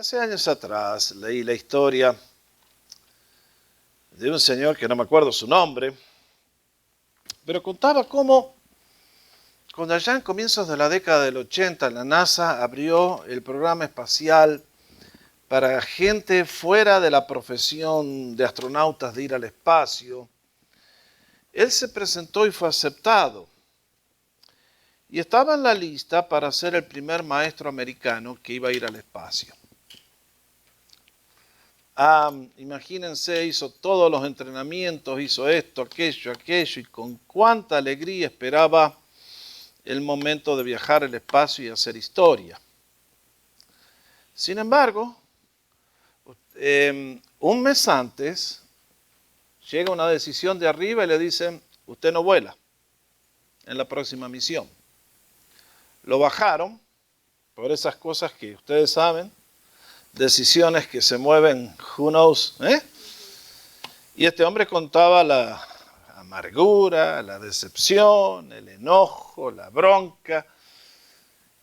Hace años atrás leí la historia de un señor que no me acuerdo su nombre, pero contaba cómo cuando allá en comienzos de la década del 80 la NASA abrió el programa espacial para gente fuera de la profesión de astronautas de ir al espacio, él se presentó y fue aceptado. Y estaba en la lista para ser el primer maestro americano que iba a ir al espacio. Imagínense, hizo todos los entrenamientos, hizo esto, aquello, y con cuánta alegría esperaba el momento de viajar al espacio y hacer historia. Sin embargo, un mes antes, llega una decisión de arriba y le dicen, usted no vuela en la próxima misión. Lo bajaron por esas cosas que ustedes saben, decisiones que se mueven, who knows, Y este hombre contaba la amargura, la decepción, el enojo, la bronca.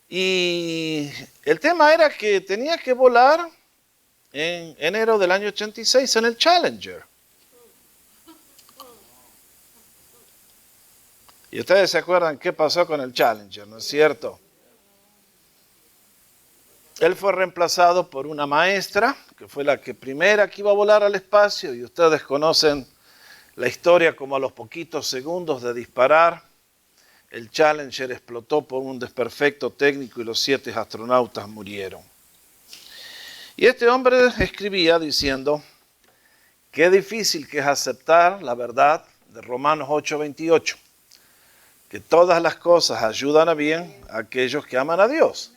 Y el tema era que tenía que volar en enero del año 86 en el Challenger. Y ustedes se acuerdan qué pasó con el Challenger, ¿no es cierto? Él fue reemplazado por una maestra, que fue la primera que iba a volar al espacio, y ustedes conocen la historia como a los poquitos segundos de disparar, el Challenger explotó por un desperfecto técnico y los 7 astronautas murieron. Y este hombre escribía diciendo, qué difícil que es aceptar la verdad de Romanos 8:28, que todas las cosas ayudan a bien a aquellos que aman a Dios.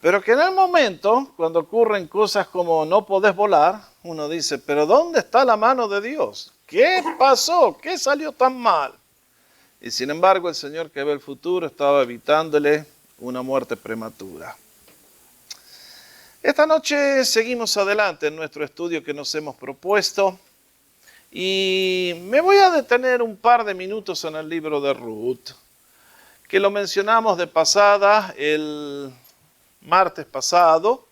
Pero que en el momento, cuando ocurren cosas como no podés volar, uno dice, pero ¿dónde está la mano de Dios? ¿Qué pasó? ¿Qué salió tan mal? Y sin embargo, el Señor que ve el futuro estaba evitándole una muerte prematura. Esta noche seguimos adelante en nuestro estudio que nos hemos propuesto y me voy a detener un par de minutos en el libro de Ruth, que lo mencionamos de pasada el martes pasado,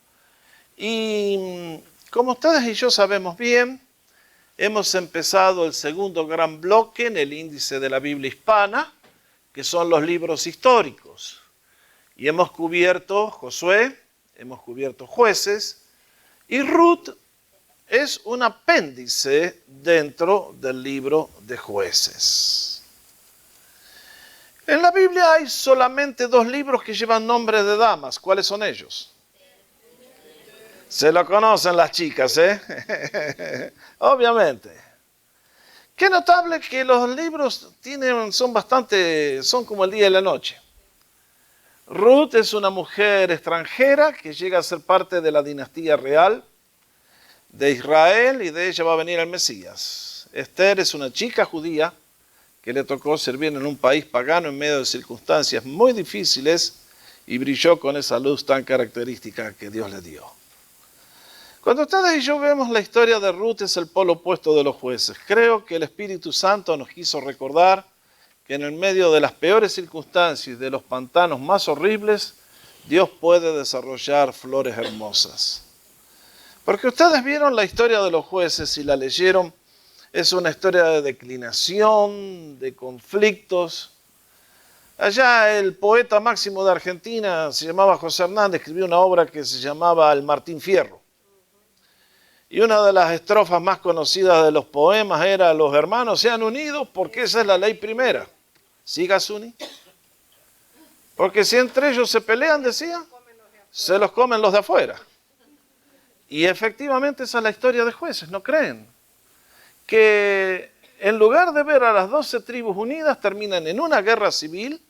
y como ustedes y yo sabemos bien, hemos empezado el segundo gran bloque en el índice de la Biblia hispana, que son los libros históricos. Y hemos cubierto Josué, hemos cubierto Jueces, y Ruth es un apéndice dentro del libro de Jueces. En la Biblia hay solamente 2 libros que llevan nombre de damas. ¿Cuáles son ellos? Se lo conocen las chicas, Obviamente. Qué notable que los libros son como el día y la noche. Ruth es una mujer extranjera que llega a ser parte de la dinastía real de Israel y de ella va a venir el Mesías. Esther es una chica judía que le tocó servir en un país pagano en medio de circunstancias muy difíciles y brilló con esa luz tan característica que Dios le dio. Cuando ustedes y yo vemos la historia de Ruth es el polo opuesto de los Jueces. Creo que el Espíritu Santo nos quiso recordar que en el medio de las peores circunstancias y de los pantanos más horribles, Dios puede desarrollar flores hermosas. Porque ustedes vieron la historia de los Jueces y la leyeron, es una historia de declinación, de conflictos. Allá el poeta máximo de Argentina, se llamaba José Hernández, escribió una obra que se llamaba El Martín Fierro. Y una de las estrofas más conocidas de los poemas era, los hermanos sean unidos porque esa es la ley primera. ¿Siga, Suni? Porque si entre ellos se pelean, decía, se los comen los de afuera. Y efectivamente esa es la historia de Jueces, ¿no creen? Que en lugar de ver a las 12 tribus unidas, terminan en una guerra civil,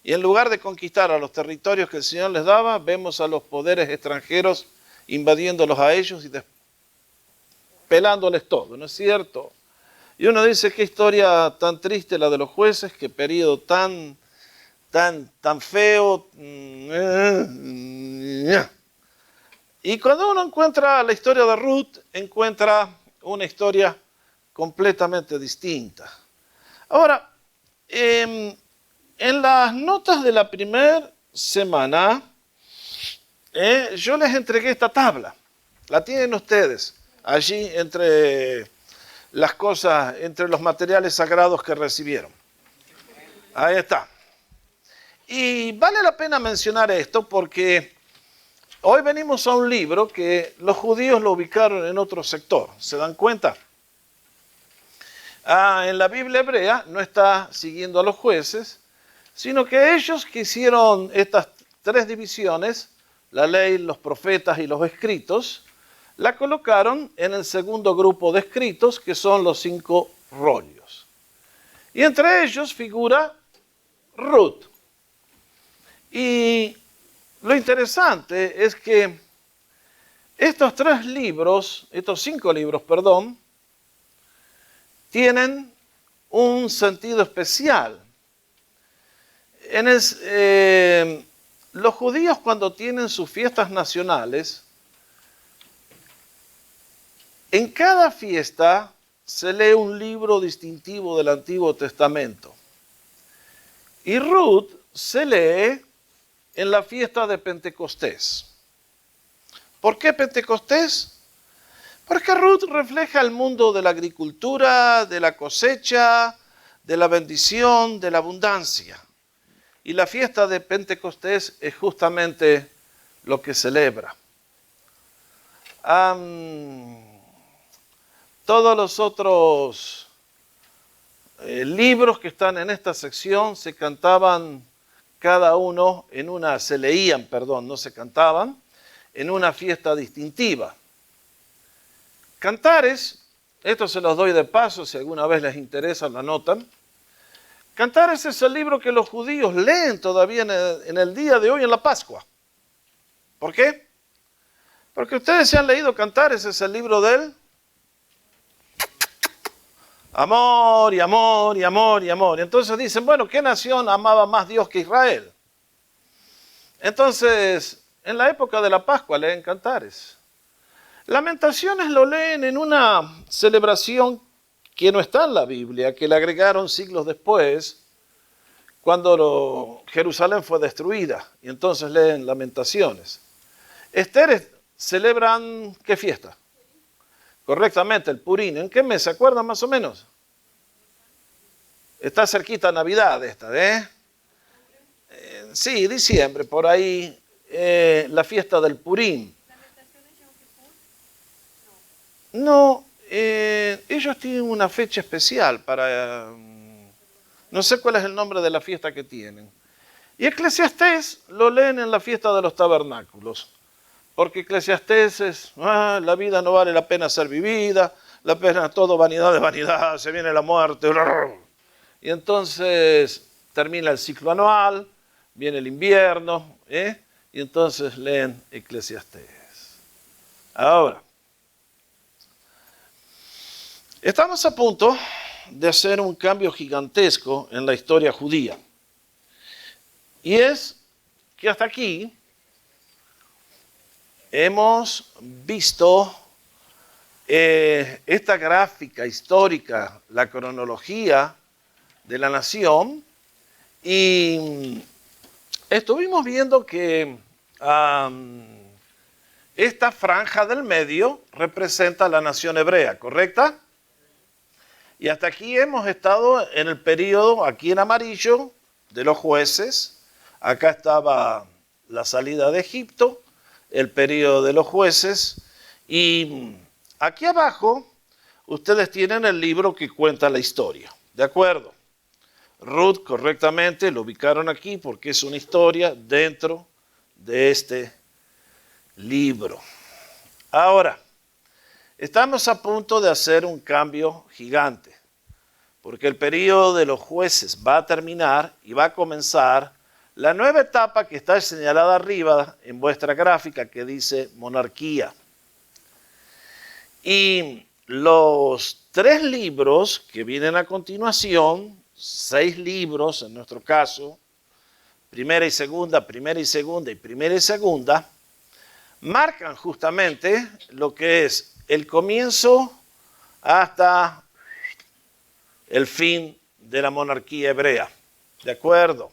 y en lugar de conquistar a los territorios que el Señor les daba, vemos a los poderes extranjeros invadiéndolos a ellos y pelándoles todo, ¿no es cierto? Y uno dice, qué historia tan triste la de los Jueces, qué periodo tan feo. Y cuando uno encuentra la historia de Ruth, encuentra una historia completamente distinta. Ahora, en las notas de la primera semana, yo les entregué esta tabla. La tienen ustedes allí entre las cosas, entre los materiales sagrados que recibieron. Ahí está. Y vale la pena mencionar esto porque hoy venimos a un libro que los judíos lo ubicaron en otro sector. ¿Se dan cuenta? En la Biblia hebrea no está siguiendo a los jueces, sino que ellos que hicieron estas tres divisiones, la ley, los profetas y los escritos, la colocaron en el segundo grupo de escritos, que son los 5 rollos. Y entre ellos figura Ruth. Y lo interesante es que estos 5 libros, tienen un sentido especial. Los judíos, cuando tienen sus fiestas nacionales, en cada fiesta se lee un libro distintivo del Antiguo Testamento. Y Ruth se lee en la fiesta de Pentecostés. ¿Por qué Pentecostés? Porque Ruth refleja el mundo de la agricultura, de la cosecha, de la bendición, de la abundancia. Y la fiesta de Pentecostés es justamente lo que celebra. Todos los otros libros que están en esta sección se cantaban cada uno se leían, no se cantaban, en una fiesta distintiva. Cantares, esto se los doy de paso, si alguna vez les interesa lo anotan. Cantares es el libro que los judíos leen todavía en el día de hoy, en la Pascua. ¿Por qué? Porque ustedes se han leído Cantares, es el libro del amor y amor y amor y amor. Y entonces dicen, bueno, ¿qué nación amaba más Dios que Israel? Entonces, en la época de la Pascua leen Cantares. Lamentaciones lo leen en una celebración que no está en la Biblia, que le agregaron siglos después, cuando Jerusalén fue destruida. Y entonces leen Lamentaciones. Esteres celebran, ¿qué fiesta? Correctamente, el Purín. ¿En qué mes? ¿Se acuerdan más o menos? Está cerquita Navidad esta, sí, diciembre, por ahí, la fiesta del Purín. No, ellos tienen una fecha especial para... no sé cuál es el nombre de la fiesta que tienen. Y Eclesiastés lo leen en la fiesta de los tabernáculos. Porque Eclesiastés es, la vida no vale la pena ser vivida, la pena todo vanidad de vanidad, se viene la muerte. Y entonces termina el ciclo anual, viene el invierno, y entonces leen Eclesiastés. Ahora, estamos a punto de hacer un cambio gigantesco en la historia judía. Y es que hasta aquí hemos visto esta gráfica histórica, la cronología de la nación, y estuvimos viendo que esta franja del medio representa la nación hebrea, ¿correcta? Y hasta aquí hemos estado en el periodo, aquí en amarillo, de los jueces. Acá estaba la salida de Egipto, el periodo de los jueces, y aquí abajo ustedes tienen el libro que cuenta la historia, ¿de acuerdo? Ruth correctamente lo ubicaron aquí porque es una historia dentro de este libro. Ahora, estamos a punto de hacer un cambio gigante, porque el periodo de los jueces va a terminar y va a comenzar la nueva etapa que está señalada arriba en vuestra gráfica que dice monarquía. Y los 3 libros que vienen a continuación, 6 libros en nuestro caso, primera y segunda, primera y segunda y primera y segunda, marcan justamente lo que es el comienzo hasta el fin de la monarquía hebrea. ¿De acuerdo?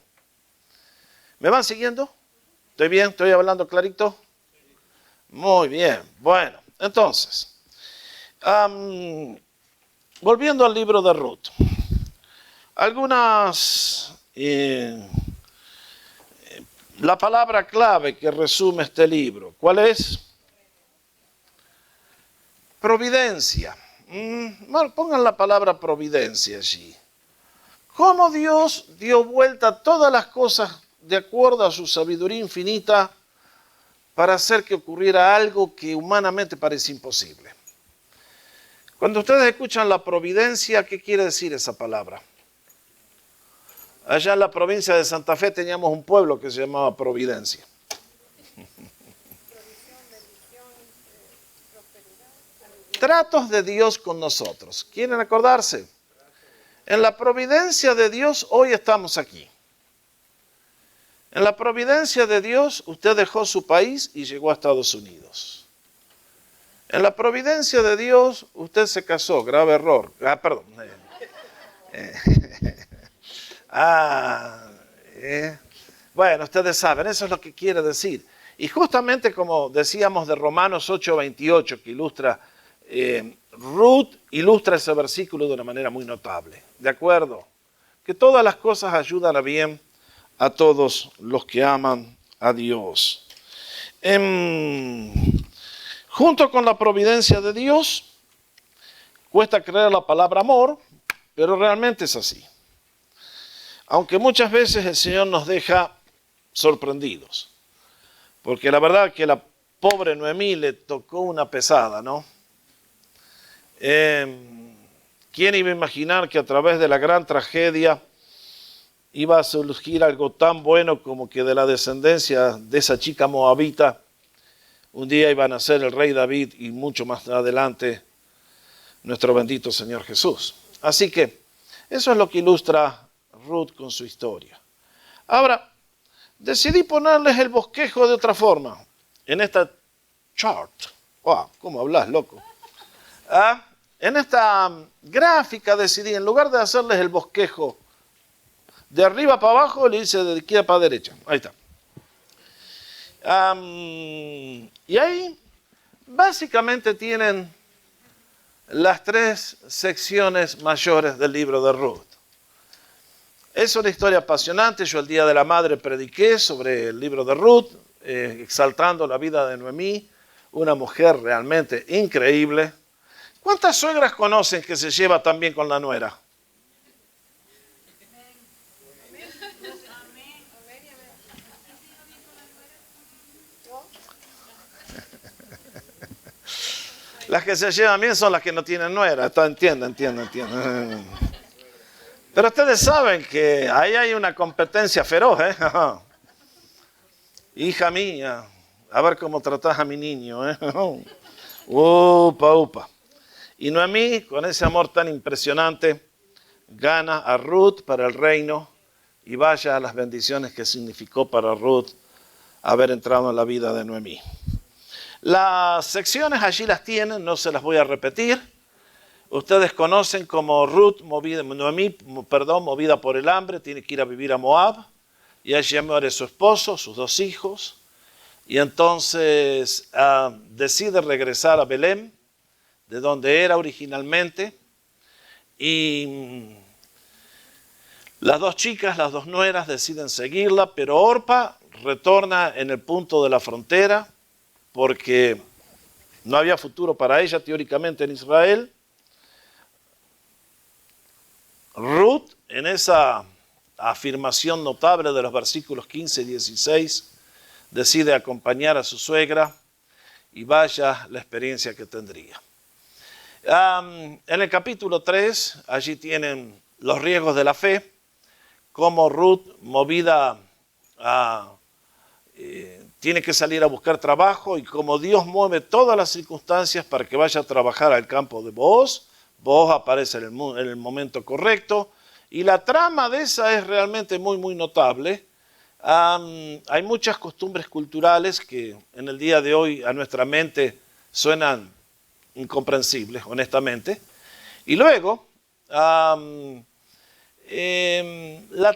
¿Me van siguiendo? ¿Estoy bien? ¿Estoy hablando clarito? Muy bien. Bueno, entonces, volviendo al libro de Ruth. La palabra clave que resume este libro, ¿cuál es? Providencia. Bueno, pongan la palabra providencia allí. Cómo Dios dio vuelta a todas las cosas de acuerdo a su sabiduría infinita para hacer que ocurriera algo que humanamente parece imposible. Cuando ustedes escuchan la providencia, ¿qué quiere decir esa palabra? Allá en la provincia de Santa Fe teníamos un pueblo que se llamaba Providencia. Tratos de Dios con nosotros. ¿Quieren acordarse? En la providencia de Dios hoy estamos aquí. En la providencia de Dios usted dejó su país y llegó a Estados Unidos. En la providencia de Dios usted se casó, grave error. Bueno, ustedes saben, eso es lo que quiere decir. Y justamente como decíamos de Romanos 8:28, que ilustra, Ruth ilustra ese versículo de una manera muy notable. ¿De acuerdo? Que todas las cosas ayudan a bien a todos los que aman a Dios. Junto con la providencia de Dios, cuesta creer la palabra amor, pero realmente es así. Aunque muchas veces el Señor nos deja sorprendidos. Porque la verdad que la pobre Noemí le tocó una pesada, ¿no? ¿Quién iba a imaginar que a través de la gran tragedia iba a surgir algo tan bueno como que de la descendencia de esa chica moabita un día iba a nacer el rey David y mucho más adelante nuestro bendito Señor Jesús? Así que eso es lo que ilustra Ruth con su historia. Ahora, decidí ponerles el bosquejo de otra forma. En esta chart. Wow, ¿cómo hablas, loco? En esta gráfica decidí, en lugar de hacerles el bosquejo de arriba para abajo, le hice de izquierda para derecha. Ahí está. Y ahí básicamente tienen las tres secciones mayores del libro de Ruth. Es una historia apasionante. Yo el Día de la Madre prediqué sobre el libro de Ruth, exaltando la vida de Noemí, una mujer realmente increíble. ¿Cuántas suegras conocen que se lleva tan bien con la nuera? Las que se llevan bien son las que no tienen nuera. Entienden. Pero ustedes saben que ahí hay una competencia feroz, ¿eh? Hija mía, a ver cómo tratás a mi niño, ¿eh? Upa. Y Noemí, con ese amor tan impresionante, gana a Ruth para el reino, y vaya las bendiciones que significó para Ruth haber entrado en la vida de Noemí. Las secciones allí las tienen, no se las voy a repetir. Ustedes conocen como Noemí, movida por el hambre, tiene que ir a vivir a Moab, y allí muere su esposo, sus dos hijos, y entonces decide regresar a Belén, de donde era originalmente, y las dos chicas, las dos nueras, deciden seguirla, pero Orpa retorna en el punto de la frontera, porque no había futuro para ella teóricamente en Israel. Ruth, en esa afirmación notable de los versículos 15 y 16, decide acompañar a su suegra, y vaya la experiencia que tendría. En el capítulo 3, allí tienen los riesgos de la fe, cómo Ruth, movida tiene que salir a buscar trabajo, y cómo Dios mueve todas las circunstancias para que vaya a trabajar al campo de Booz. Booz aparece en el momento correcto, y la trama de esa es realmente muy notable. Hay muchas costumbres culturales que en el día de hoy a nuestra mente suenan incomprensibles, honestamente. Y luego, la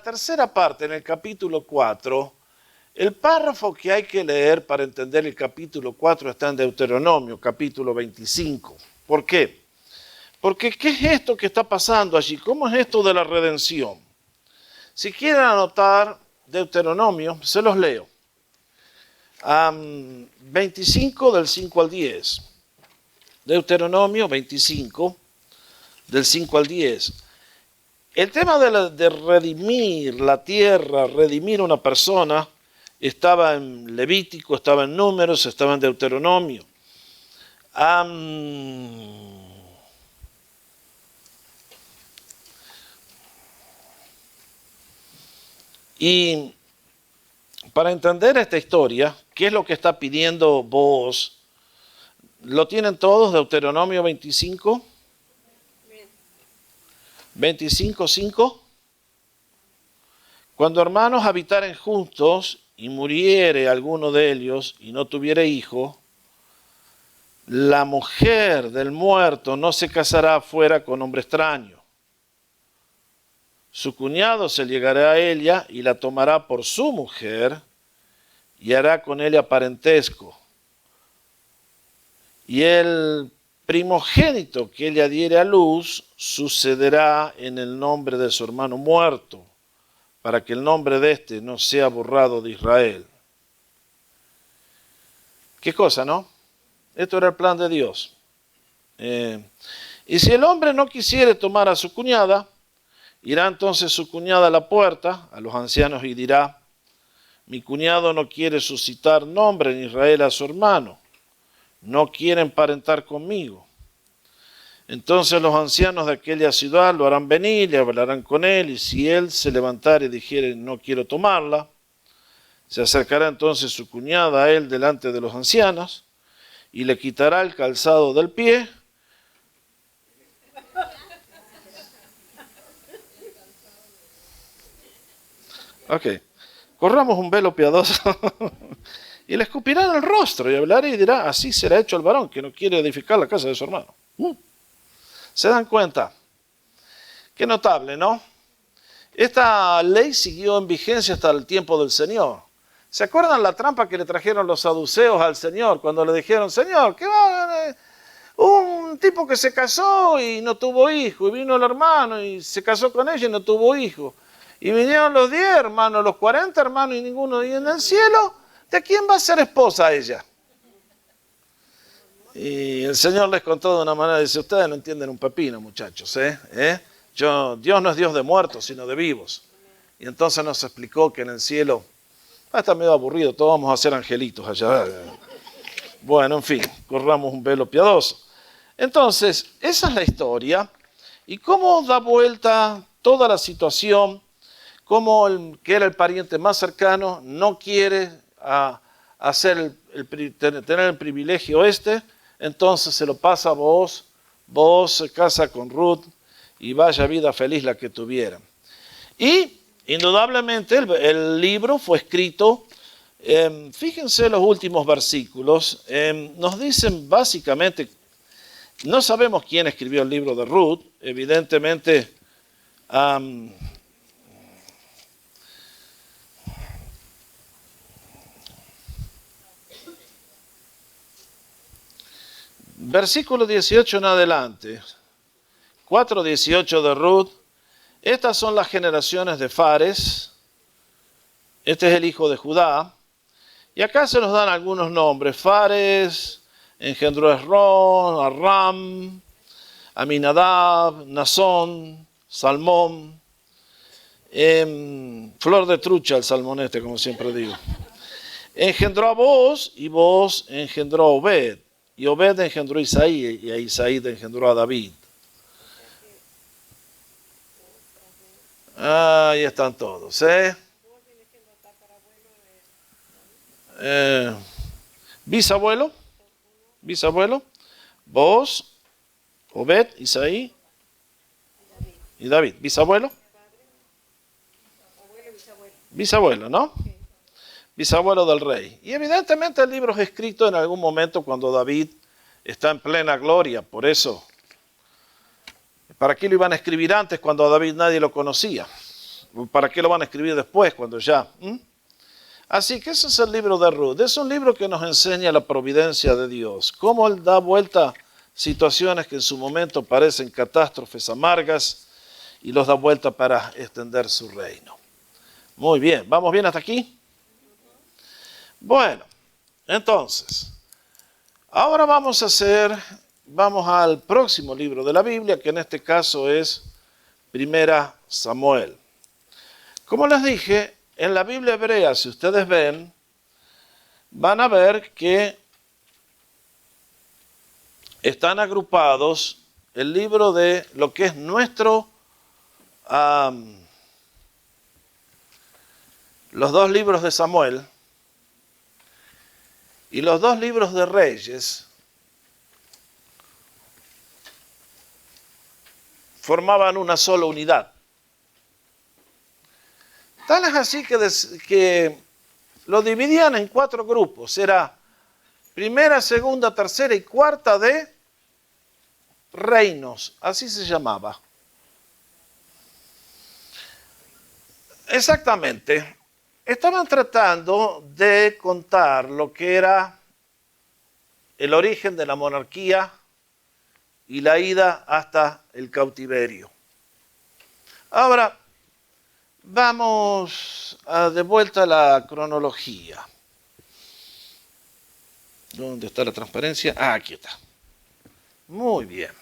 tercera parte, en el capítulo 4, El párrafo que hay que leer para entender el capítulo 4 está en Deuteronomio, capítulo 25. ¿Por qué? Porque ¿qué es esto que está pasando allí? ¿Cómo es esto de la redención? Si quieren anotar Deuteronomio, se los leo. 25 del 5 al 10. Deuteronomio 25 del 5 al 10. El tema de redimir la tierra, redimir una persona, estaba en Levítico, estaba en Números, estaba en Deuteronomio. Y para entender esta historia, ¿qué es lo que está pidiendo vos? ¿Lo tienen todos? Deuteronomio 25. 25:5. Cuando hermanos habitaren juntos y muriere alguno de ellos y no tuviere hijo, la mujer del muerto no se casará fuera con hombre extraño. Su cuñado se llegará a ella y la tomará por su mujer y hará con ella parentesco. Y el primogénito que ella diere a luz sucederá en el nombre de su hermano muerto, para que el nombre de éste no sea borrado de Israel. ¿Qué cosa, no? Esto era el plan de Dios. Y si el hombre no quisiere tomar a su cuñada, irá entonces su cuñada a la puerta, a los ancianos, y dirá: mi cuñado no quiere suscitar nombre en Israel a su hermano, no quiere emparentar conmigo. Entonces los ancianos de aquella ciudad lo harán venir y hablarán con él, y si él se levantare y dijere: no quiero tomarla, se acercará entonces su cuñada a él delante de los ancianos, y le quitará el calzado del pie, corramos un velo piadoso, y le escupirá en el rostro, y hablará y dirá: así será hecho el varón que no quiere edificar la casa de su hermano. ¿Se dan cuenta? Qué notable, ¿no? Esta ley siguió en vigencia hasta el tiempo del Señor. ¿Se acuerdan la trampa que le trajeron los saduceos al Señor cuando le dijeron: Señor, ¿qué va? Un tipo que se casó y no tuvo hijo, y vino el hermano y se casó con ella y no tuvo hijo. Y vinieron los 10 hermanos, los 40 hermanos y ninguno. Y en el cielo, ¿de quién va a ser esposa ella? Y el Señor les contó de una manera, dice: ustedes no entienden un pepino, muchachos, Dios no es Dios de muertos, sino de vivos. Y entonces nos explicó que en el cielo, está medio aburrido, todos vamos a ser angelitos allá. Bueno, en fin, corramos un velo piadoso. Entonces, esa es la historia. Y cómo da vuelta toda la situación, cómo el que era el pariente más cercano no quiere tener el privilegio entonces se lo pasa a vos se casa con Ruth y vaya vida feliz la que tuvieran. Y indudablemente el libro fue escrito, fíjense los últimos versículos, nos dicen básicamente, no sabemos quién escribió el libro de Ruth, evidentemente versículo 18 en adelante, 4:18 de Ruth. Estas son las generaciones de Fares. Este es el hijo de Judá. Y acá se nos dan algunos nombres. Fares engendró a Esrón, a Ram, Aminadab, Nazón, Salmón. Flor de trucha el salmón como siempre digo. Engendró a Boaz y Boaz engendró a Obed. Y Obed engendró a Isaí, y a Isaí engendró a David. Ahí están todos, bisabuelo, Boaz, Obed, Isaí y David. Bisabuelo, ¿no? Bisabuelo del rey. Y evidentemente el libro es escrito en algún momento cuando David está en plena gloria. Por eso, ¿para qué lo iban a escribir antes cuando a David nadie lo conocía? ¿Para qué lo van a escribir después cuando ya? Así que ese es el libro de Ruth. Es un libro que nos enseña la providencia de Dios, cómo Él da vuelta situaciones que en su momento parecen catástrofes amargas y los da vuelta para extender su reino. Muy bien, ¿vamos bien hasta aquí? Bueno, entonces, ahora vamos al próximo libro de la Biblia, que en este caso es Primera Samuel. Como les dije, en la Biblia hebrea, si ustedes ven, van a ver que están agrupados el libro de lo que es nuestro, los dos libros de Samuel y los dos libros de Reyes formaban una sola unidad. Tal es así que lo dividían en 4 grupos. Era primera, segunda, tercera y cuarta de reinos. Así se llamaba. Exactamente. Estaban tratando de contar lo que era el origen de la monarquía y la ida hasta el cautiverio. Ahora, vamos de vuelta a la cronología. ¿Dónde está la transparencia? Ah, aquí está. Muy bien.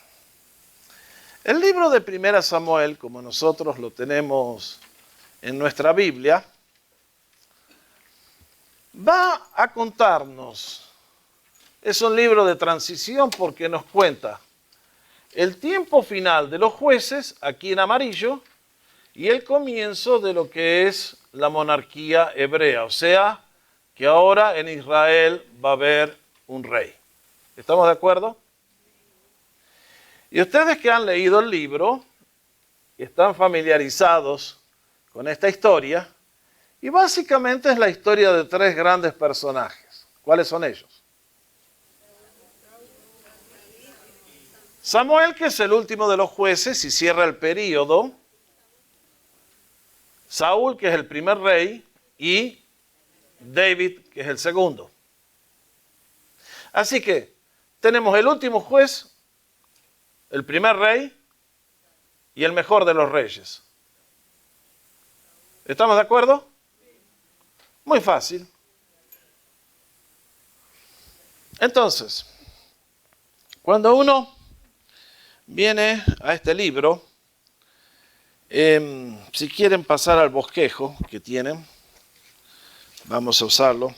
El libro de Primera Samuel, como nosotros lo tenemos en nuestra Biblia, va a contarnos. Es un libro de transición porque nos cuenta el tiempo final de los jueces, aquí en amarillo, y el comienzo de lo que es la monarquía hebrea. O sea, que ahora en Israel va a haber un rey. ¿Estamos de acuerdo? Y ustedes que han leído el libro, están familiarizados con esta historia, y básicamente es la historia de 3 grandes personajes. ¿Cuáles son ellos? Samuel, que es el último de los jueces y cierra el período. Saúl, que es el primer rey, y David, que es el segundo. Así que tenemos el último juez, el primer rey y el mejor de los reyes. ¿Estamos de acuerdo? Muy fácil. Entonces, cuando uno viene a este libro, si quieren pasar al bosquejo que tienen, vamos a usarlo.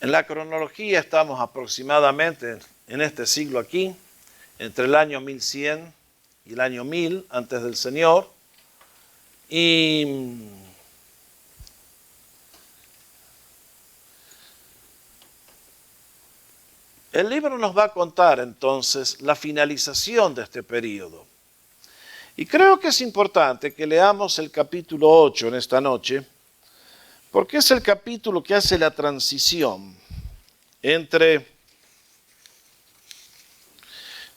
En la cronología estamos aproximadamente en este siglo aquí, entre el año 1100 y el año 1000 antes del Señor. Y el libro nos va a contar entonces la finalización de este periodo. Y creo que es importante que leamos el capítulo 8 en esta noche, porque es el capítulo que hace la transición entre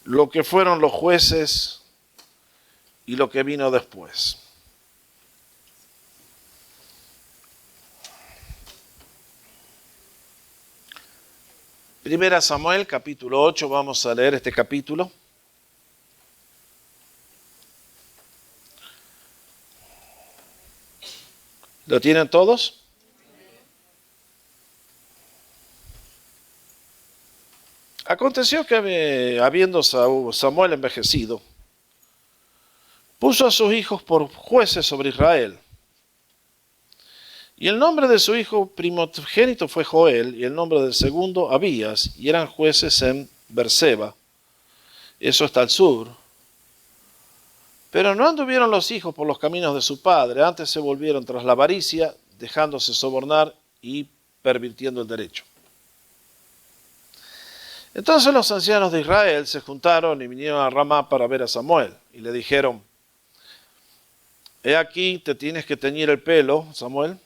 lo que fueron los jueces y lo que vino después. Primera Samuel, capítulo 8, vamos a leer este capítulo. ¿Lo tienen todos? Aconteció que habiendo Samuel envejecido, puso a sus hijos por jueces sobre Israel. Y el nombre de su hijo primogénito fue Joel, y el nombre del segundo Abías, y eran jueces en Berseba. Eso está al sur. Pero no anduvieron los hijos por los caminos de su padre, antes se volvieron tras la avaricia, dejándose sobornar y pervirtiendo el derecho. Entonces los ancianos de Israel se juntaron y vinieron a Ramá para ver a Samuel. Y le dijeron, he aquí, te tienes que teñir el pelo, Samuel,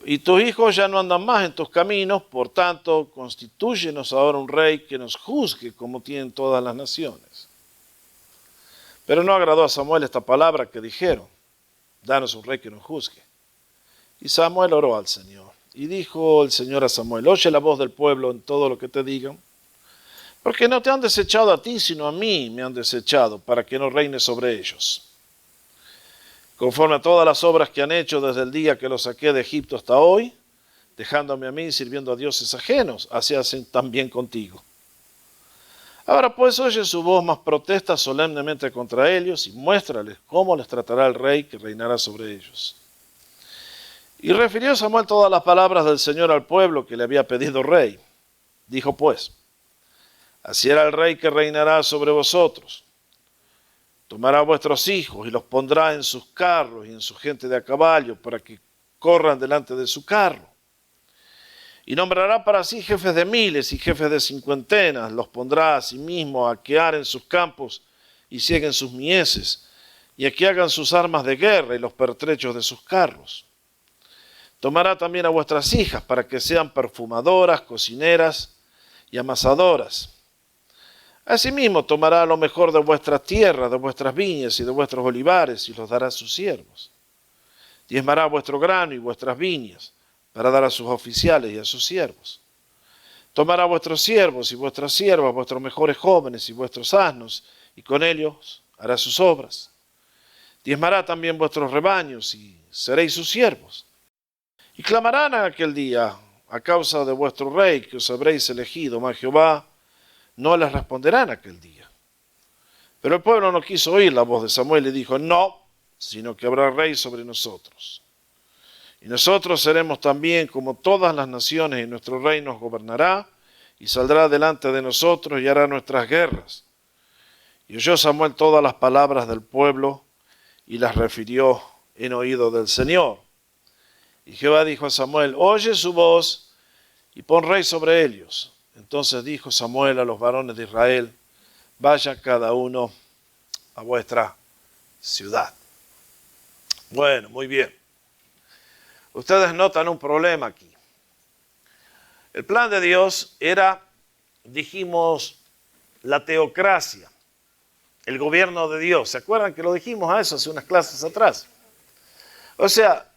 y tus hijos ya no andan más en tus caminos, por tanto, constitúyenos ahora un rey que nos juzgue como tienen todas las naciones. Pero no agradó a Samuel esta palabra que dijeron, danos un rey que nos juzgue. Y Samuel oró al Señor. Y dijo el Señor a Samuel, oye la voz del pueblo en todo lo que te digan, porque no te han desechado a ti, sino a mí me han desechado, para que no reine sobre ellos. Conforme a todas las obras que han hecho desde el día que los saqué de Egipto hasta hoy, dejándome a mí sirviendo a dioses ajenos, así hacen también contigo. Ahora pues oye su voz, mas protesta solemnemente contra ellos y muéstrales cómo les tratará el rey que reinará sobre ellos. Y refirió Samuel todas las palabras del Señor al pueblo que le había pedido rey. Dijo pues, así era el rey que reinará sobre vosotros. Tomará a vuestros hijos y los pondrá en sus carros y en su gente de a caballo para que corran delante de su carro. Y nombrará para sí jefes de miles y jefes de cincuentenas, los pondrá a sí mismo a quear en sus campos y cieguen sus mieses, y a que hagan sus armas de guerra y los pertrechos de sus carros. Tomará también a vuestras hijas para que sean perfumadoras, cocineras y amasadoras. Asimismo tomará lo mejor de vuestras tierras, de vuestras viñas y de vuestros olivares y los dará a sus siervos. Diezmará vuestro grano y vuestras viñas para dar a sus oficiales y a sus siervos. Tomará vuestros siervos y vuestras siervas, vuestros mejores jóvenes y vuestros asnos, y con ellos hará sus obras. Diezmará también vuestros rebaños y seréis sus siervos. Y clamarán en aquel día a causa de vuestro rey que os habréis elegido, mas Jehová no les responderá en aquel día. Pero el pueblo no quiso oír la voz de Samuel y dijo, no, sino que habrá rey sobre nosotros. Y nosotros seremos también como todas las naciones, y nuestro rey nos gobernará, y saldrá delante de nosotros y hará nuestras guerras. Y oyó Samuel todas las palabras del pueblo, y las refirió en oído del Señor. Y Jehová dijo a Samuel, oye su voz, y pon rey sobre ellos. Entonces dijo Samuel a los varones de Israel, vaya cada uno a vuestra ciudad. Bueno, muy bien. Ustedes notan un problema aquí. El plan de Dios era, dijimos, la teocracia, el gobierno de Dios. ¿Se acuerdan que lo dijimos a eso hace unas clases atrás? O sea,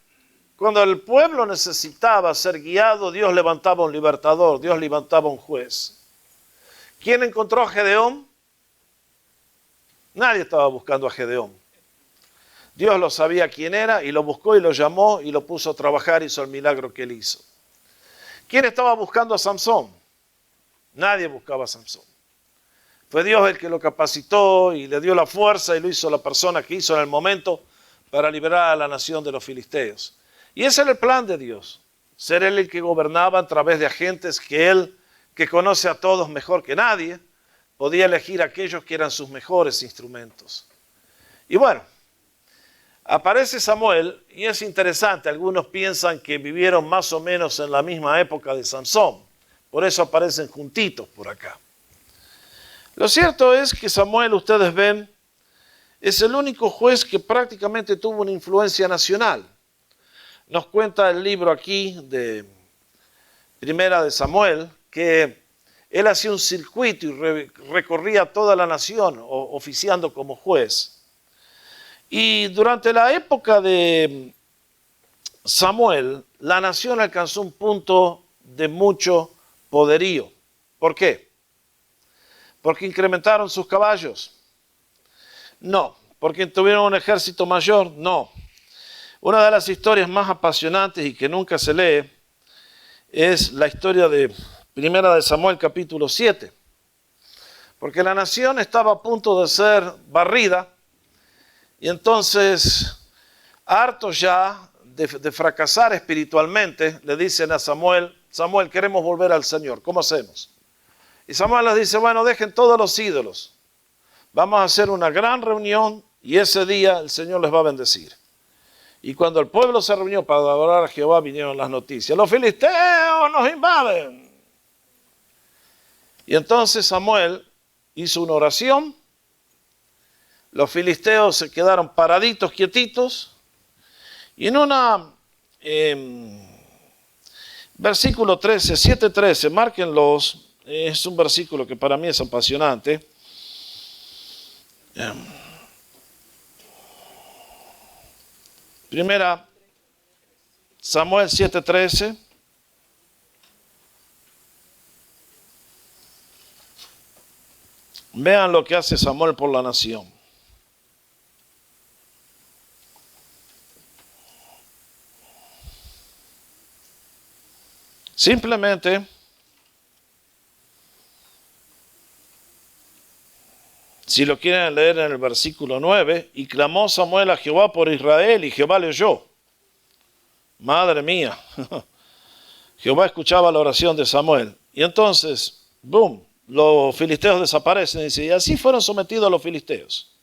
cuando el pueblo necesitaba ser guiado, Dios levantaba un libertador, Dios levantaba un juez. ¿Quién encontró a Gedeón? Nadie estaba buscando a Gedeón. Dios lo sabía quién era y lo buscó y lo llamó y lo puso a trabajar y hizo el milagro que él hizo. ¿Quién estaba buscando a Samson? Nadie buscaba a Samson. Fue Dios el que lo capacitó y le dio la fuerza y lo hizo la persona que hizo en el momento para liberar a la nación de los filisteos. Y ese era el plan de Dios, ser él el que gobernaba a través de agentes que él, que conoce a todos mejor que nadie, podía elegir a aquellos que eran sus mejores instrumentos. Y bueno, aparece Samuel y es interesante, algunos piensan que vivieron más o menos en la misma época de Sansón, por eso aparecen juntitos por acá. Lo cierto es que Samuel, ustedes ven, es el único juez que prácticamente tuvo una influencia nacional. Nos cuenta el libro aquí de Primera de Samuel que él hacía un circuito y recorría toda la nación oficiando como juez. Y durante la época de Samuel, la nación alcanzó un punto de mucho poderío. ¿Por qué? ¿Porque incrementaron sus caballos? No. ¿Porque tuvieron un ejército mayor? No. Una de las historias más apasionantes y que nunca se lee es la historia de Primera de Samuel capítulo 7. Porque la nación estaba a punto de ser barrida y entonces, hartos ya de fracasar espiritualmente, le dicen a Samuel, Samuel, queremos volver al Señor, ¿cómo hacemos? Y Samuel les dice, bueno, dejen todos los ídolos, vamos a hacer una gran reunión y ese día el Señor les va a bendecir. Y cuando el pueblo se reunió para adorar a Jehová, vinieron las noticias. Los filisteos nos invaden. Y entonces Samuel hizo una oración. Los filisteos se quedaron paraditos, quietitos. Y en una... versículo 13, 7:13, márquenlos, es un versículo que para mí es apasionante. Primera, Samuel 7:13. Vean lo que hace Samuel por la nación. Simplemente, si lo quieren leer en el versículo 9, y clamó Samuel a Jehová por Israel, y Jehová le oyó. Madre mía, Jehová escuchaba la oración de Samuel. Y entonces, boom, los filisteos desaparecen. Dice, y así fueron sometidos los filisteos.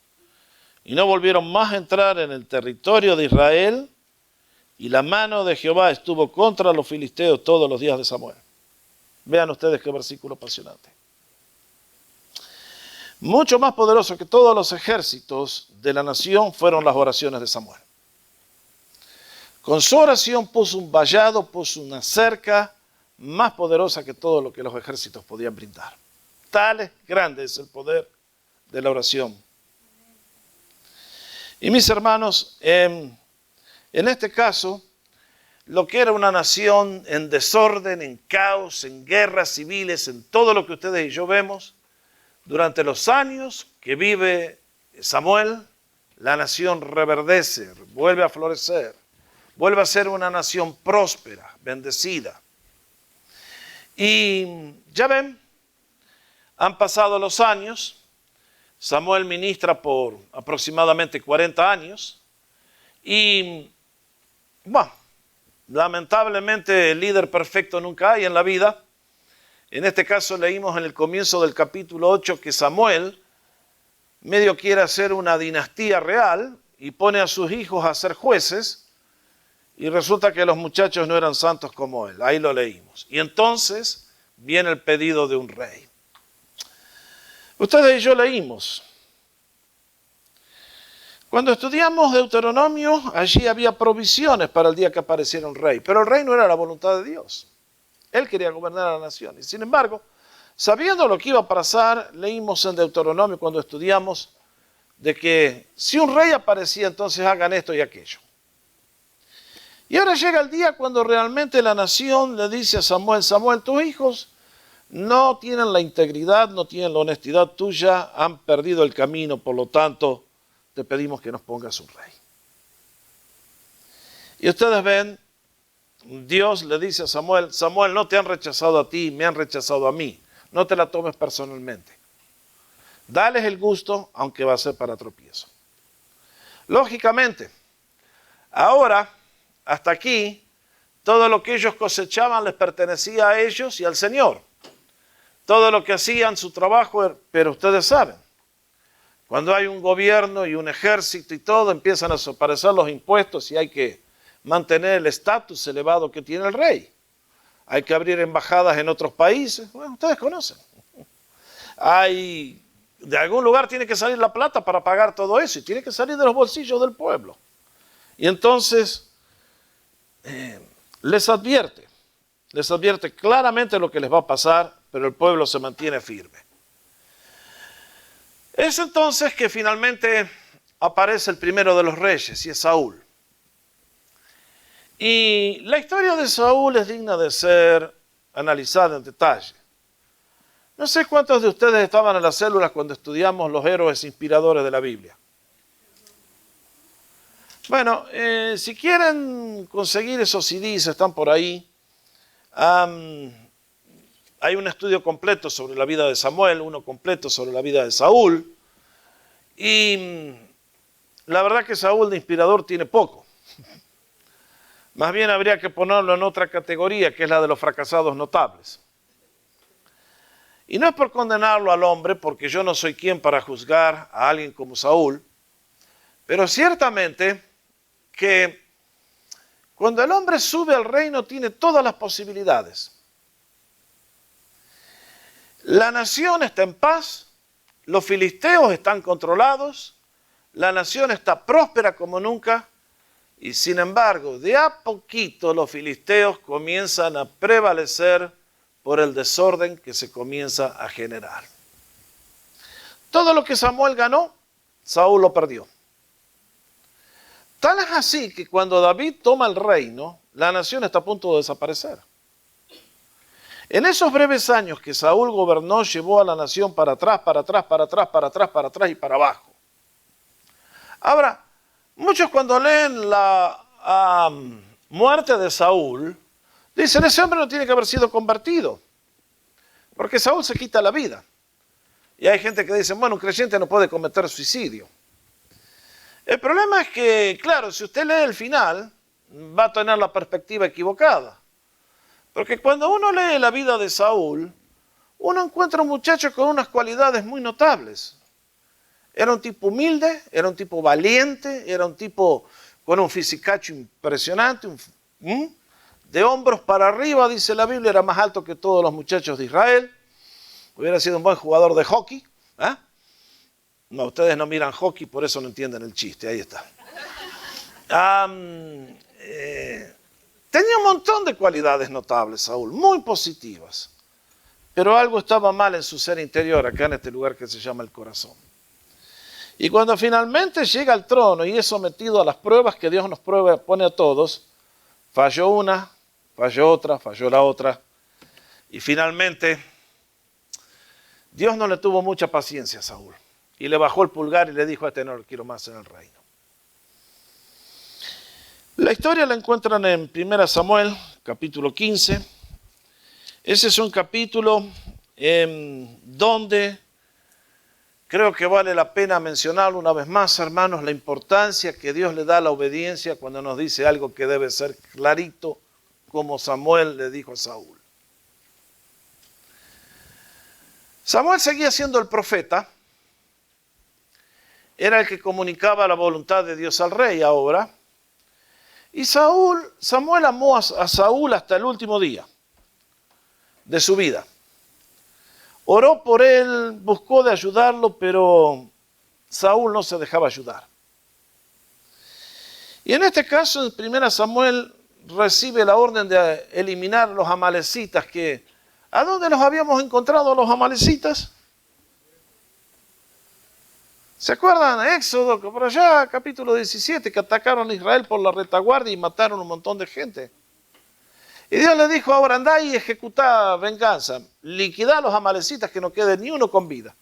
Y no volvieron más a entrar en el territorio de Israel, y la mano de Jehová estuvo contra los filisteos todos los días de Samuel. Vean ustedes qué versículo apasionante. Mucho más poderoso que todos los ejércitos de la nación fueron las oraciones de Samuel. Con su oración puso un vallado, puso una cerca más poderosa que todo lo que los ejércitos podían brindar. Tal grande es el poder de la oración. Y mis hermanos, en este caso, lo que era una nación en desorden, en caos, en guerras civiles, en todo lo que ustedes y yo vemos, durante los años que vive Samuel, la nación reverdece, vuelve a florecer, vuelve a ser una nación próspera, bendecida. Y ya ven, han pasado los años, Samuel ministra por aproximadamente 40 años, y bueno, lamentablemente el líder perfecto nunca hay en la vida. En este caso leímos en el comienzo del capítulo 8 que Samuel medio quiere hacer una dinastía real y pone a sus hijos a ser jueces, y resulta que los muchachos no eran santos como él. Ahí lo leímos. Y entonces viene el pedido de un rey. Ustedes y yo leímos. Cuando estudiamos Deuteronomio, allí había provisiones para el día que apareciera un rey, pero el rey no era la voluntad de Dios. Él quería gobernar a la nación. Y sin embargo, sabiendo lo que iba a pasar, leímos en Deuteronomio cuando estudiamos de que si un rey aparecía, entonces hagan esto y aquello. Y ahora llega el día cuando realmente la nación le dice a Samuel, Samuel, tus hijos no tienen la integridad, no tienen la honestidad tuya, han perdido el camino, por lo tanto, te pedimos que nos pongas un rey. Y ustedes ven, Dios le dice a Samuel, Samuel, no te han rechazado a ti, me han rechazado a mí. No te la tomes personalmente. Dales el gusto, aunque va a ser para tropiezo. Lógicamente, ahora, hasta aquí, todo lo que ellos cosechaban les pertenecía a ellos y al Señor. Todo lo que hacían, su trabajo, pero ustedes saben, cuando hay un gobierno y un ejército y todo, empiezan a aparecer los impuestos y hay que mantener el estatus elevado que tiene el rey. Hay que abrir embajadas en otros países. Bueno, ustedes conocen. De algún lugar tiene que salir la plata para pagar todo eso y tiene que salir de los bolsillos del pueblo. Y entonces les advierte claramente lo que les va a pasar, pero el pueblo se mantiene firme. Es entonces que finalmente aparece el primero de los reyes, y es Saúl. Y la historia de Saúl es digna de ser analizada en detalle. No sé cuántos de ustedes estaban en las células cuando estudiamos los héroes inspiradores de la Biblia. Bueno, si quieren conseguir esos CDs, están por ahí. Hay un estudio completo sobre la vida de Samuel, uno completo sobre la vida de Saúl. Y la verdad que Saúl de inspirador tiene poco. Más bien habría que ponerlo en otra categoría, que es la de los fracasados notables. Y no es por condenarlo al hombre, porque yo no soy quien para juzgar a alguien como Saúl, pero ciertamente que cuando el hombre sube al reino tiene todas las posibilidades. La nación está en paz, los filisteos están controlados, la nación está próspera como nunca, y sin embargo, de a poquito los filisteos comienzan a prevalecer por el desorden que se comienza a generar. Todo lo que Samuel ganó, Saúl lo perdió. Tal es así que cuando David toma el reino, la nación está a punto de desaparecer. En esos breves años que Saúl gobernó, llevó a la nación para atrás, para atrás, para atrás, para atrás, para atrás y para abajo. Ahora, muchos cuando leen la muerte de Saúl, dicen, ese hombre no tiene que haber sido convertido, porque Saúl se quita la vida. Y hay gente que dice, bueno, un creyente no puede cometer suicidio. El problema es que, claro, si usted lee el final, va a tener la perspectiva equivocada. Porque cuando uno lee la vida de Saúl, uno encuentra un muchacho con unas cualidades muy notables. Era un tipo humilde, era un tipo valiente, era un tipo con un fisicacho impresionante, de hombros para arriba, dice la Biblia, era más alto que todos los muchachos de Israel. Hubiera sido un buen jugador de hockey. ¿Eh? No, ustedes no miran hockey, por eso no entienden el chiste. Ahí está. Tenía un montón de cualidades notables, Saúl, muy positivas. Pero algo estaba mal en su ser interior, acá en este lugar que se llama el corazón. Y cuando finalmente llega al trono y es sometido a las pruebas que Dios nos pone a todos, falló una, falló otra, falló la otra. Y finalmente, Dios no le tuvo mucha paciencia a Saúl. Y le bajó el pulgar y le dijo, a este no lo quiero más en el reino. La historia la encuentran en 1 Samuel, capítulo 15. Ese es un capítulo donde creo que vale la pena mencionarlo una vez más, hermanos, la importancia que Dios le da a la obediencia cuando nos dice algo que debe ser clarito, como Samuel le dijo a Saúl. Samuel seguía siendo el profeta, era el que comunicaba la voluntad de Dios al rey ahora, y Samuel amó a Saúl hasta el último día de su vida. Oró por él, buscó de ayudarlo, pero Saúl no se dejaba ayudar. Y en este caso, en 1 Samuel recibe la orden de eliminar a los amalecitas. ¿A dónde los habíamos encontrado los amalecitas? ¿Se acuerdan? Éxodo, por allá, capítulo 17, que atacaron a Israel por la retaguardia y mataron un montón de gente. Y Dios le dijo, ahora andá y ejecutá venganza, liquidá a los amalecitas, que no quede ni uno con vida.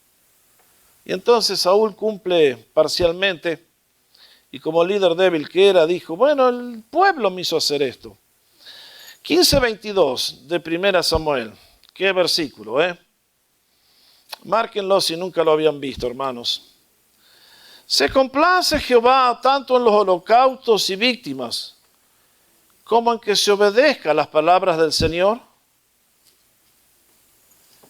Y entonces Saúl cumple parcialmente, y como líder débil que era, dijo, bueno, el pueblo me hizo hacer esto. 15:22 de 1 Samuel, qué versículo, Márquenlo si nunca lo habían visto, hermanos. Se complace Jehová tanto en los holocaustos y víctimas, como en que se obedezca a las palabras del Señor.